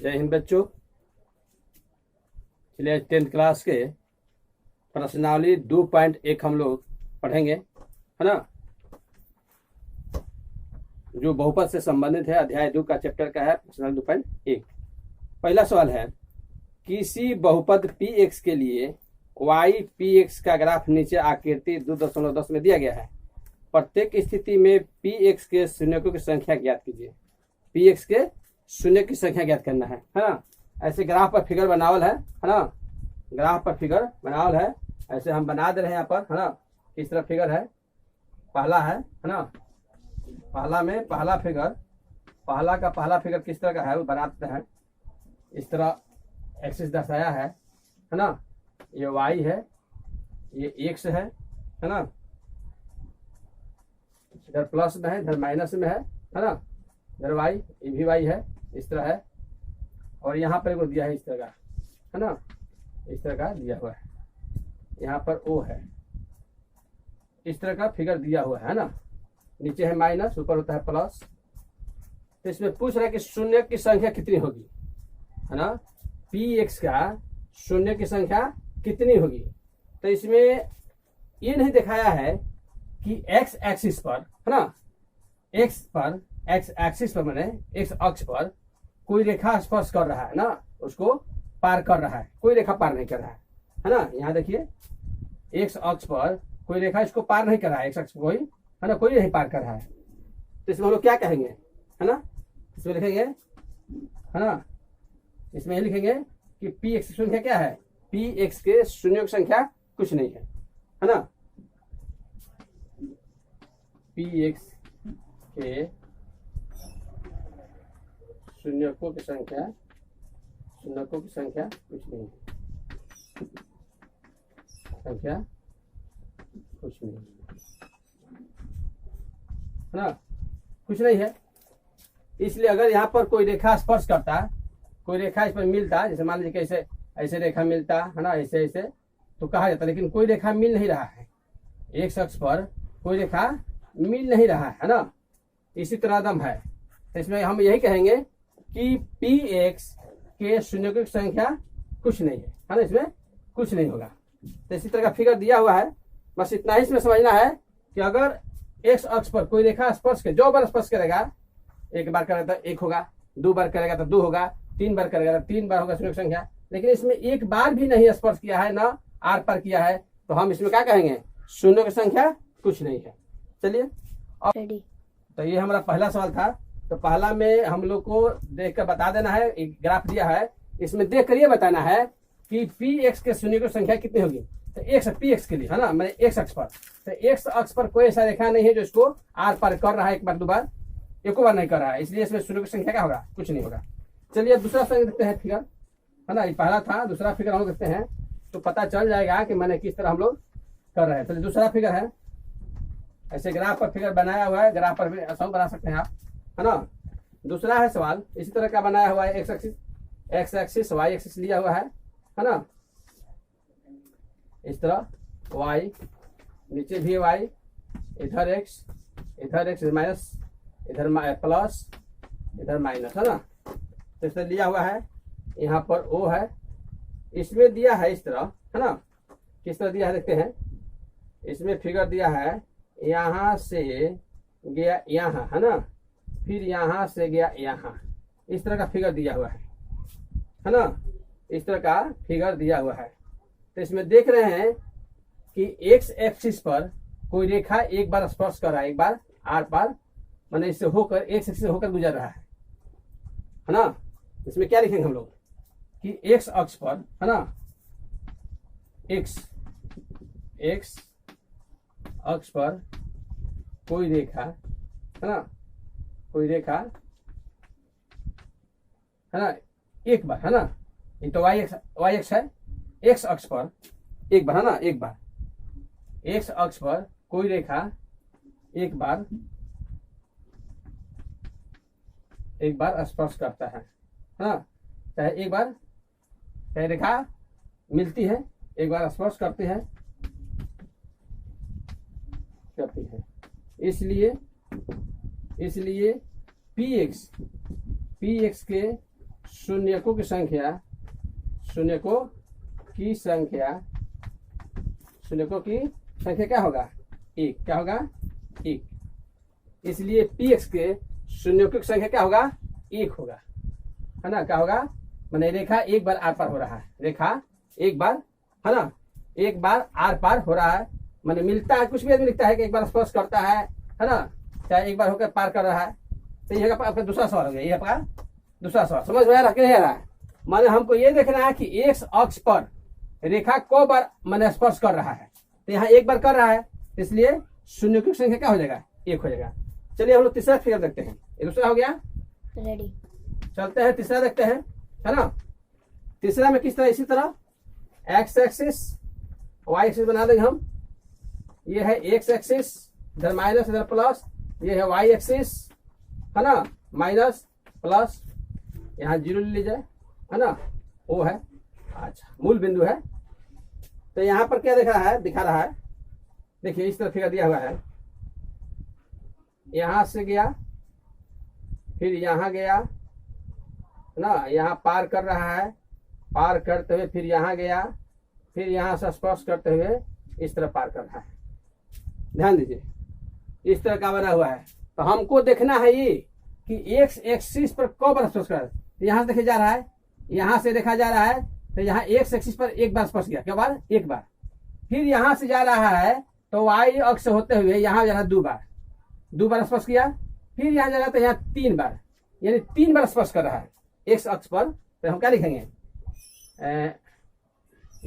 जय हिंद बच्चों। चलिए 10th क्लास के प्रश्नावली 2.1 हम लोग पढ़ेंगे, है ना, जो बहुपद से संबंधित है। अध्याय 2 का चैप्टर का है प्रश्नावली 2.1। पहला सवाल है, किसी बहुपद px के लिए y px का ग्राफ नीचे आकृति 2.10 में दिया गया है। प्रत्येक स्थिति में px के शून्यकों की संख्या ज्ञात कीजिए। px के शून्य की संख्या ज्ञात करना है ना। ऐसे ग्राफ पर फिगर बनावल है ना, ग्राफ पर फिगर बनावल है। ऐसे हम बना दे रहे हैं यहाँ पर, है ना। किस तरह फिगर है, पहला है ना। पहला फिगर किस तरह का है वो बनाते हैं। इस तरह एक्सिस दर्शाया है ना। ये y है, ये x है ना। इधर प्लस में है, इधर माइनस में है ना। इधर y, ये भी y है, इस तरह है। और यहाँ पर दिया है इस तरह का, है ना, इस तरह का दिया हुआ है। यहाँ पर O है, इस तरह का फिगर दिया हुआ है ना। नीचे है माइनस, ऊपर होता है प्लस। तो इसमें पूछ रहा है कि शून्य की संख्या कितनी होगी, है ना। px का शून्य की संख्या कितनी होगी। तो इसमें ये नहीं दिखाया है कि x एक्सिस पर, है ना, x एक्सिस पर मैंने x अक्ष पर कोई रेखा स्पर्श कर रहा है ना, उसको पार कर रहा है। कोई रेखा पार नहीं कर रहा है ना। यहाँ देखिए x अक्ष पर कोई रेखा इसको पार नहीं कर रहा है, x अक्ष कोई, है ना, कोई नहीं पार कर रहा है। तो इसमें हम लोग क्या कहेंगे, है ना, इसमें लिखेंगे, है ना, इसमें लिखेंगे कि px की संख्या क्या है। px के शून्य की संख्या कुछ नहीं है ना। px के शून्यकों की संख्या कुछ नहीं है, है ना, कुछ नहीं है। इसलिए अगर यहाँ पर कोई रेखा स्पर्श करता, कोई रेखा इस पर मिलता, जैसे मान लीजिए कैसे ऐसे रेखा मिलता, है ना, ऐसे ऐसे, तो कहा जाता। लेकिन कोई रेखा मिल नहीं रहा है, एक अक्ष पर कोई रेखा मिल नहीं रहा है ना। इसी तरह दम है। तो इसमें हम यही कहेंगे कि px के शून्यकों की संख्या कुछ नहीं है ना, इसमें कुछ नहीं होगा। तो इसी तरह का फिगर दिया हुआ है। बस इतना ही इसमें समझना है कि अगर x अक्ष पर कोई रेखा स्पर्श के, जो बार स्पर्श करेगा, एक बार करेगा तो 1 होगा, 2 बार करेगा तो 2 होगा, 3 बार करेगा तो 3 बार होगा शून्य की संख्या। लेकिन इसमें एक बार भी नहीं स्पर्श किया है, ना आर पार किया है, तो हम इसमें क्या कहेंगे, शून्य की संख्या कुछ नहीं है। चलिए तो ये हमारा पहला सवाल था। तो पहला में हम लोग को देख कर बता देना है, एक ग्राफ दिया है, इसमें देख कर ये बताना है कि px के शून्य की संख्या कितनी होगी। तो x px के लिए, है ना, मैंने x अक्ष पर, तो x अक्ष पर कोई ऐसा रेखा नहीं है जो इसको आर पार कर रहा है, एक बार 2 बार, एक बार नहीं कर रहा है, इसलिए इसमें शून्य की संख्या क्या होगा, कुछ नहीं होगा। चलिए दूसरा फिगर देखते हैं फिगर, है ना, ये पहला था, दूसरा फिगर हम लोग देखते हैं तो पता चल जाएगा कि मैंने किस तरह हम लोग कर रहे हैं। चलिए दूसरा फिगर है, ऐसे ग्राफ पर फिगर बनाया हुआ है, ग्राफ पर भी आसान बना सकते हैं आप, है ना। दूसरा है सवाल इसी तरह का बनाया हुआ है, x एक्सिस y एक्सिस लिया हुआ है ना, इस तरह y, नीचे भी y, इधर x माइनस, इधर प्लस, इधर माइनस, है ना। तो इस तरह लिया हुआ है। यहाँ पर O है, इसमें दिया है इस तरह, है ना, किस तरह दिया है देखते हैं। इसमें फिगर दिया है, यहाँ से गया यहाँ, है ना, फिर यहाँ से गया यहाँ, इस तरह का फिगर दिया हुआ है ना, इस तरह का फिगर दिया हुआ है। तो इसमें देख रहे हैं कि x एक्सिस पर कोई रेखा एक बार स्पर्श कर रहा है, एक बार आर पार, माने इससे होकर x एक्सिस से होकर गुजर रहा है ना। इसमें क्या लिखेंगे हम लोग कि x अक्ष पर, है ना, x अक्ष पर कोई रेखा, है ना, कोई रेखा, है ना, एक बार, है ना, ये तो y एक्स है, x अक्ष पर एक बार, है ना, एक बार x अक्ष पर कोई रेखा एक बार स्पर्श करता है ना। चाहे एक बार, चाहे रेखा मिलती है, एक बार स्पर्श करती है। इसलिए px के शून्यकों की संख्या, शून्यकों की संख्या, शून्यकों की संख्या क्या होगा? एक। क्या होगा? एक। इसलिए पी एक्स के शून्यकों की संख्या क्या होगा? एक होगा, है ना? क्या होगा? मैंने रेखा एक बार आर पार हो रहा है, रेखा एक बार, है ना, एक बार आर पार हो रहा है। मैंने मिलता है, कुछ भी आदमी लिखता है कि एक बार स्पर्श करता है ना, चाहे एक बार होकर पार कर रहा है। तो ये आपका दूसरा सवाल हो गया, ये आपका दूसरा सवाल। समझ में आ रहा कि नहीं आ रहा है? माने हमको ये देखना है कि एक्स अक्ष पर रेखा को बार मैंने स्पर्श कर रहा है। तो यहाँ एक बार कर रहा है, इसलिए शून्य की संख्या क्या हो जाएगा? एक हो जाएगा। चलिए हम लोग तीसरा फिगर देखते हैं। ये दूसरा हो गया, रेडी। चलते हैं तीसरा देखते हैं, है ना। तीसरा में किस तरह, इसी तरह एक्स एक्सिस वाई एक्सिस बना देंगे हम। ये है एक्स एक्सिस, इधर माइनस इधर प्लस, ये है वाई एक्सिस, है ना, माइनस प्लस, यहाँ जीरो ले लीजिए, है ना, वो है। अच्छा, मूल बिंदु है। तो यहाँ पर क्या दिखा रहा है, देखिए इस तरह फिगर दिया हुआ है। यहां से गया, फिर यहाँ गया ना, यहाँ पार कर रहा है, पार करते हुए फिर यहाँ गया, फिर यहाँ से स्पर्श करते हुए इस तरह पार कर रहा है। ध्यान दीजिए, इस तरह का बना हुआ है। तो हमको देखना है ये कि एक्स एक्सिस पर कब स्पर्श कर, यहाँ से देखे जा रहा है, यहाँ से देखा जा रहा है। तो यहाँ एक्स एक्सिस पर एक बार स्पर्श किया, क्या बार? एक बार। फिर यहाँ से जा रहा है तो वाई अक्ष होते हुए यहाँ जा रहा है, दो बार स्पर्श किया। फिर यहाँ जा रहा है तो यहाँ 3 बार, यानी 3 बार स्पर्श कर रहा है एक्स अक्ष पर। तो हम क्या लिखेंगे?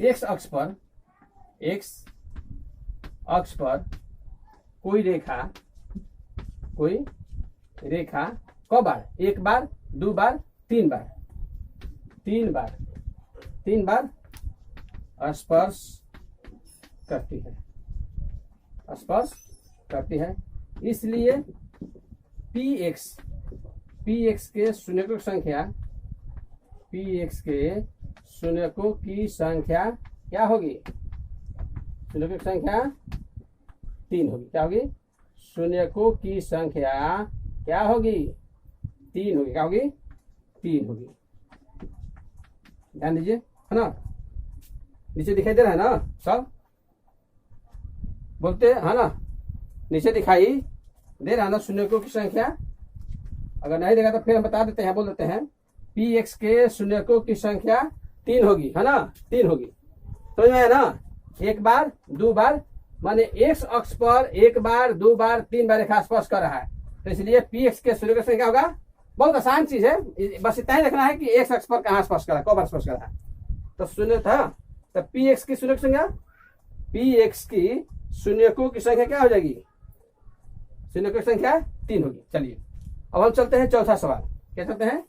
एक्स अक्ष पर, एक्स अक्ष पर कोई रेखा कब बार? एक बार, 2 बार, 3 बार, 3 बार स्पर्श करती है, स्पर्श करती है। इसलिए पी एक्स के शून्यकों की संख्या, पी एक्स के शून्यकों की संख्या क्या होगी? शून्यकों की संख्या 3 होगी। क्या होगी? शून्यकों की संख्या क्या होगी? 3 होगी। क्या होगी? 3 होगी। ध्यान दीजिए, है ना। नीचे दिखाई दे रहा है ना सब? बोलते है ना, नीचे दिखाई दे रहा है ना शून्यकों की संख्या? अगर नहीं देगा तो फिर हम बता देते हैं, बोल देते हैं पी एक्स के शून्यकों की संख्या 3 होगी, है ना, 3 होगी। समझ में आया ना? एक बार, 2 बार, माने एक्स अक्ष पर एक बार, 2 बार, 3 बार रेखा स्पर्श कर रहा है। तो इसलिए पी एक्स के शून्यकों की संख्या होगा। बहुत आसान चीज है, बस इतना ही रखना है कि एक्स अक्ष पर कहाँ स्पर्श करा, कब बार स्पर्श करा है। तो शून्य था, तो पी एक्स की शून्य की संख्या, पी एक्स की शून्यकों की संख्या क्या हो जाएगी? शून्यकों की संख्या 3 होगी। चलिए अब हम चलते हैं चौथा सवाल। क्या चलते हैं?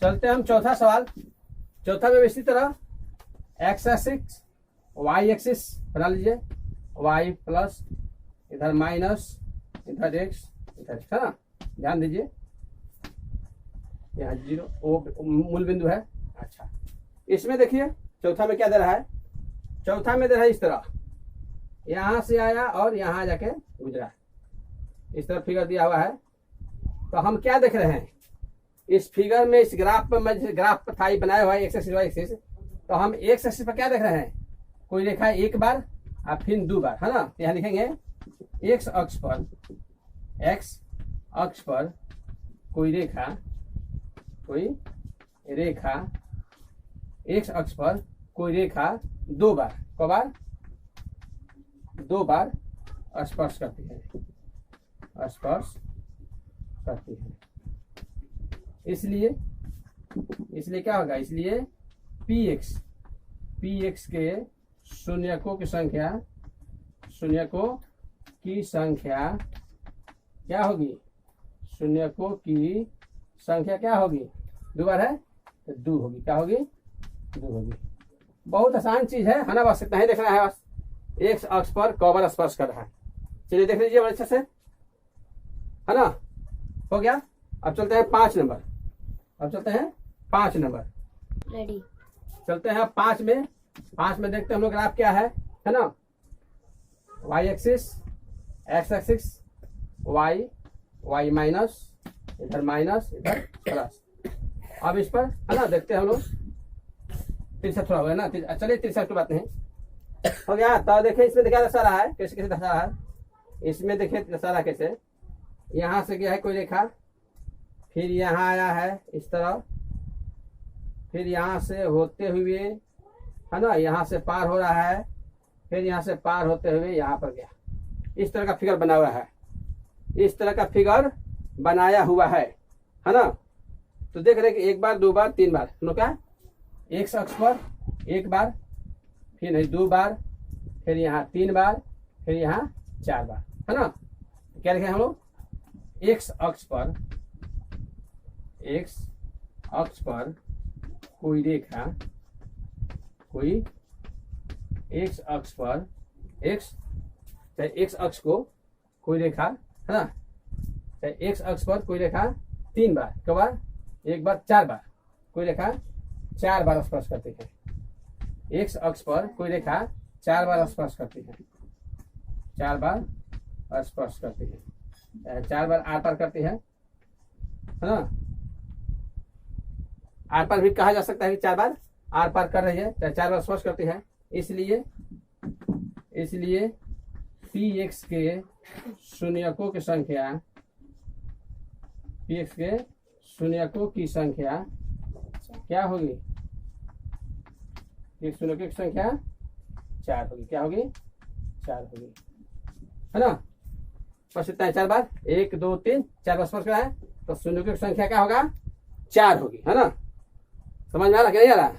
चलते हैं हम चौथा सवाल। चौथा में इसी तरह एक्स एक्सिस वाई एक्सिस बना लीजिए, वाई प्लस, इधर माइनस, इधर एक्स, इधर, है ना। ध्यान दीजिए, यहाँ 0 वो मूल बिंदु है। अच्छा, इसमें देखिए चौथा में क्या दे रहा है? चौथा में दे रहा है इस तरह, यहां से आया और यहां जाके गुजरा, इस तरह फिगर दिया हुआ है। तो हम क्या देख रहे हैं इस फिगर में? इस ग्राफ पर, मैं ग्राफ पर था बनाया हुआ है एक्स एक्सिस वाई एक्सिस। तो हम एक्स एक्सिस पर क्या देख रहे हैं? कोई रेखा एक बार और फिर 2 बार, है ना। यहाँ लिखेंगे एक्स अक्ष पर, एक्स अक्ष पर कोई रेखा एक्स अक्ष पर कोई रेखा 2 बार, क बार? 2 बार स्पर्श करती है, स्पर्श करती है। इसलिए क्या होगा? इसलिए पी एक्स के शून्यकों की संख्या क्या होगी? शून्यकों की संख्या क्या होगी? 2 बार है तो 2 होगी। क्या होगी? 2 होगी। बहुत आसान चीज है ना, बस इतना ही देखना है। बस एक्स अक्ष पर क बार स्पर्श कर रहा है। चलिए देख लीजिए बड़े अच्छे से, है ना, हो गया। अब चलते हैं 5 नंबर। रेडी। चलते हैं 5 में। 5 में देखते हैं हम लोग ग्राफ क्या है ना। Y axis, x axis, y minus, इधर प्लस, अब इस पर है ना देखते हैं हम लोग, तिरछा थोड़ा हुआ है ना, चलिए तिरछा की बात नहीं हो गया। तो देखिए इसमें देखा दर्शा रहा है, कैसे कैसे दर्शा रहा है, इसमें देखिए दर्शा रहा कैसे, यहाँ से गया है कोई रेखा, फिर यहाँ आया है इस तरह, फिर यहाँ से होते हुए है ना यहाँ से पार हो रहा है, फिर यहाँ से पार होते हुए यहाँ पर गया। इस तरह का फिगर बना हुआ है, इस तरह का फिगर बनाया हुआ है ना। तो देख रहे कि एक बार, दो बार, तीन बार, सुनो क्या, एक अक्ष पर एक बार, फिर नहीं दो बार, फिर यहाँ तीन बार, फिर यहाँ चार बार, है ना। क्या लिखे हम लोग, एक्स अक्ष पर, एक्स अक्ष पर कोई रेखा, कोई एक्स अक्ष पर, एक्स चाहे एक्स अक्ष को कोई रेखा है ना, चाहे एक्स अक्ष पर कोई रेखा तीन बार, कई बार, एक बार, चार बार, कोई रेखा चार बार स्पर्श करती है। एक्स अक्ष पर कोई रेखा चार बार स्पर्श करती है, चार बार स्पर्श करती है, चार बार आर पार करती है ना। आर पार भी कहा जा सकता है कि चार बार आर पार कर रही है, चाहे चार बार स्पर्श करती है। इसलिए पी एक्स के शून्यकों की संख्या, पी एक्स के शून्यकों की संख्या क्या होगी, पी एक्स शून्यकों की संख्या चार होगी, क्या होगी, चार होगी, है ना। स्पर्श इतना है चार बार, एक दो तीन चार बार स्पर्श करा है, तो शून्यकों की संख्या क्या होगा, चार होगी, है ना। समझ में आ रहा कि नहीं आ रहा,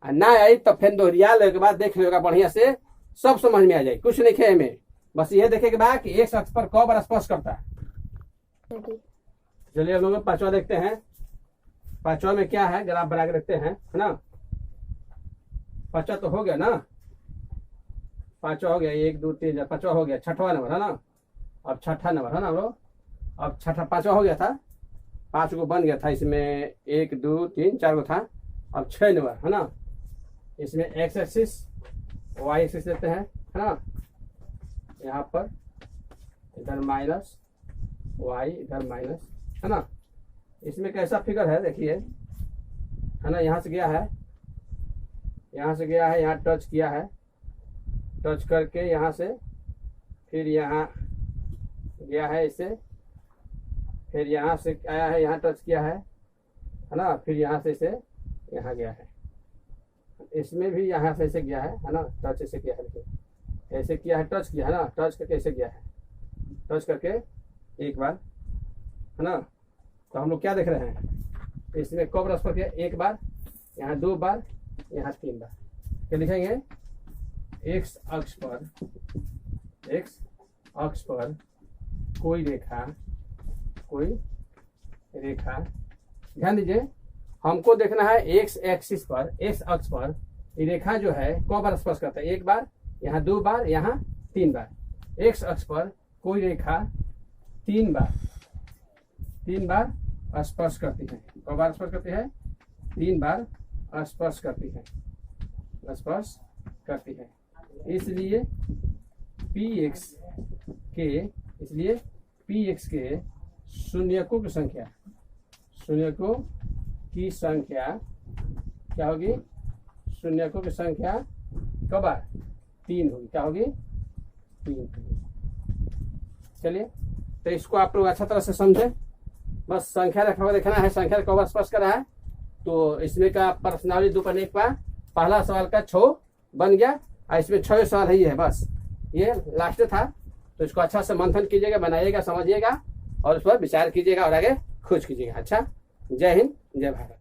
ना आई तो फिर दोहरिया लेने के बाद देख लेगा बढ़िया से, सब समझ में आ जाए, कुछ नहीं खे में, बस ये देखे के बाद कि एक अक्ष पर कौ बार स्पर्श करता है। चलिए हम लोग पांचवा देखते हैं, पांचवा में क्या है जरा बना के देखते हैं, है ना। पांचवा तो हो गया ना, पांचवा हो गया, एक दो तीन पांचवा हो गया, छठवा नंबर है ना, अब छठा नंबर है ना हम लोग, अब छठा, पांचवा हो गया था, पांच को बन गया था, इसमें एक दो तीन चार को था, अब छह नंबर है ना। इसमें एक्स एक्सिस वाई एक्सिस लेते हैं, है ना, यहाँ पर इधर माइनस वाई, इधर माइनस, है ना। इसमें कैसा फिगर है देखिए, है ना, यहाँ से गया है, यहाँ से गया है, यहाँ टच किया है, टच करके यहाँ से फिर यहाँ गया है इसे, फिर यहाँ से आया है, यहाँ टच किया है ना, फिर यहाँ से इसे यहाँ गया है, इसमें भी यहाँ से ऐसे गया है ना, टच ऐसे किया है, ऐसे किया है, टच किया है ना, टच करके ऐसे गया है, टच करके एक बार, है ना। तो हम लोग क्या देख रहे हैं, इसमें कब रस पर एक बार, यहाँ दो बार, यहाँ तीन बार, क्या लिखेंगे, एक्स अक्ष पर, एक्स अक्ष पर कोई रेखा, कोई रेखा, ध्यान दीजिए, हमको देखना है एक्स एक्सिस पर, एक्स अक्ष पर ये रेखा जो है कौ बार स्पर्श करता है, एक बार, यहाँ दो बार, यहाँ तीन बार। एक्स अक्ष पर कोई रेखा तीन बार स्पर्श करती है, कौ बार स्पर्श करती है, तीन बार स्पर्श करती है, स्पर्श करती है। इसलिए पी एक्स के, इसलिए पी एक्स के शून्यकों की संख्या, शून्यकों की संख्या क्या होगी, शून्यकों की संख्या कब बार, तीन होगी, क्या होगी, तीन होगी। चलिए तो इसको आप लोग अच्छा तरह से समझे, बस संख्या रखा हुआ देखना है, संख्या कब बार स्पर्श करा है, तो इसमें का पर्सनाली दो पर एक बार, पहला सवाल का 6 बन गया, और इसमें 6 सवाल ही है, बस ये लास्ट था। तो इसको अच्छा से मंथन कीजिएगा, बनाइएगा, समझिएगा और उस पर विचार कीजिएगा और आगे खोज कीजिएगा। अच्छा, जय हिंद, जय भारत।